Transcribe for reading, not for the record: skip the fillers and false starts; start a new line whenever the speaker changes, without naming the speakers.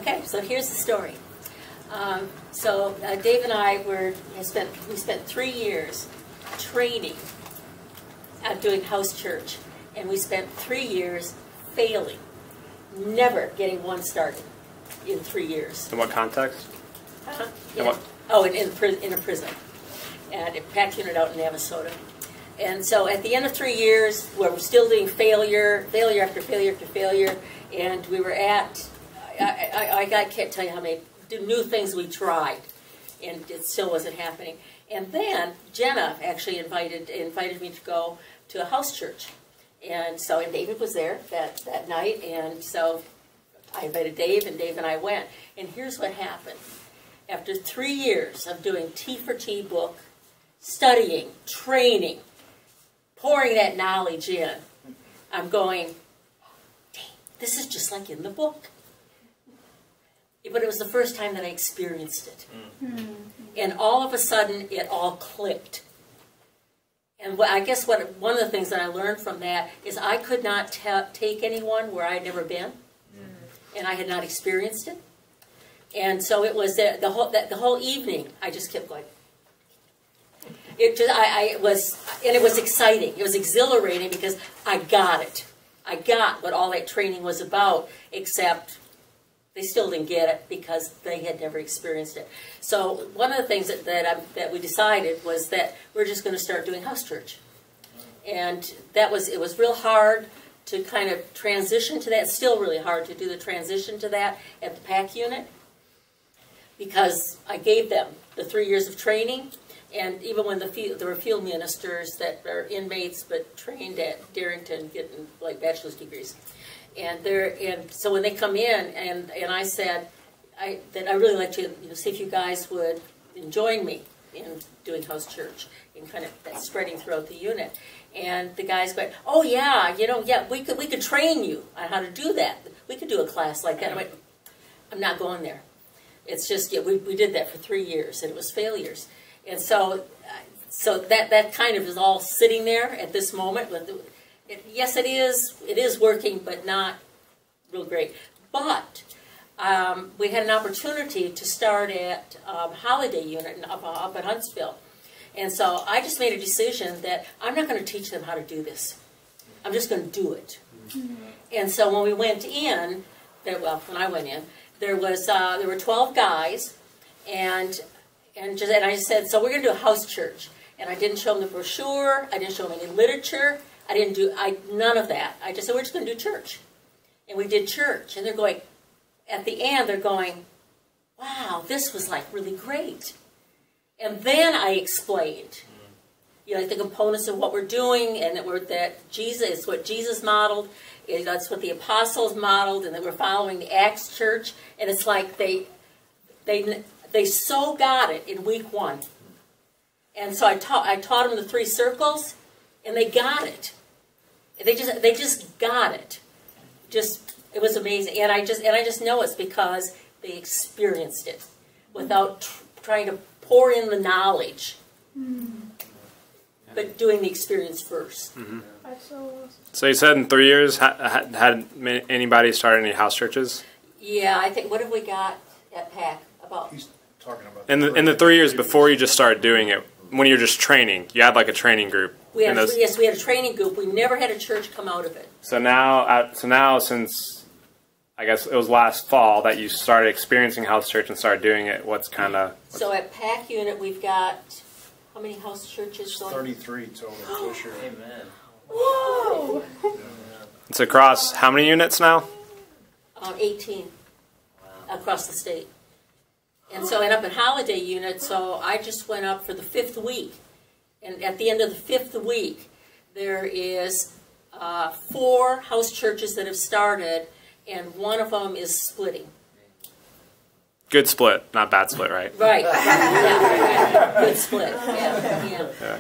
Okay, so here's the story. Dave and I we spent 3 years training at doing house church, and we spent 3 years failing, never getting one started in 3 years.
In what context?
In a prison, and a PAC unit out in Navasota. And so at the end of 3 years, where we're still doing failure after failure after failure, and we were at, I can't tell you how many new things we tried, and it still wasn't happening. And then Jenna actually invited me to go to a house church. And David was there that night, and so I invited Dave, and Dave and I went. And here's what happened. After 3 years of doing T for T book, studying, training, pouring that knowledge in, I'm going, dang, this is just like in the book. But it was the first time that I experienced it. Mm-hmm. And all of a sudden, it all clicked. And I guess one of the things that I learned from that is I could not take anyone where I had never been, and I had not experienced it. And so it was the whole evening. I just kept going. It was exciting. It was exhilarating because I got it. I got what all that training was about, except they still didn't get it because they had never experienced it. So one of the things that we decided was that we're just going to start doing house church, and it was real hard to kind of transition to that. It's still really hard to do the transition to that at the PAC unit, because I gave them the 3 years of training, and even when there were field ministers that are inmates but trained at Darrington getting like bachelor's degrees. And so when they come in, and I said that I really like to see if you guys would join me in doing house church and kind of that spreading throughout the unit. And the guys went, oh yeah, we could train you on how to do that. We could do a class like that. I went, I'm not going there. It's just we did that for 3 years, and it was failures. And so that kind of is all sitting there at this moment. Yes, it is working, but not real great. But we had an opportunity to start at Holiday Unit up in Huntsville. And so I just made a decision that I'm not going to teach them how to do this. I'm just going to do it. Mm-hmm. And so when we went in, when I went in, there were 12 guys, and I just said, so we're going to do a house church. And I didn't show them the brochure. I didn't show them any literature. I didn't do none of that. I just said, we're just going to do church. And we did church. And they're going, at the end, they're going, wow, this was like really great. And then I explained, the components of what we're doing, and that Jesus is what Jesus modeled. That's what the apostles modeled, and that we're following the Acts church. And it's like they so got it in week 1. And so I taught them the 3 circles, and they got it. They just got it. It was amazing, and I just know it's because they experienced it without trying to pour in the knowledge, but doing the experience first. Mm-hmm.
So you said in 3 years, had anybody started any house churches?
Yeah, I think, what have we got at PAC?
He's talking about
in the 3 years before you just started doing it, when you were just training, you had like a training group.
Yes, we had a training group. We never had a church come out of it.
So now, since I guess it was last fall that you started experiencing house church and started doing it, So at PAC unit, we've got how many house churches?
33 total this year.
Amen.
Whoa!
It's across how many units now?
18 across the state. And so, up at Holiday Unit, so I just went up for the 5th week. And at the end of the 5th week, there is 4 house churches that have started, and one of them is splitting.
Good split, not bad split, right?
Right. Yeah. Good split. Yeah.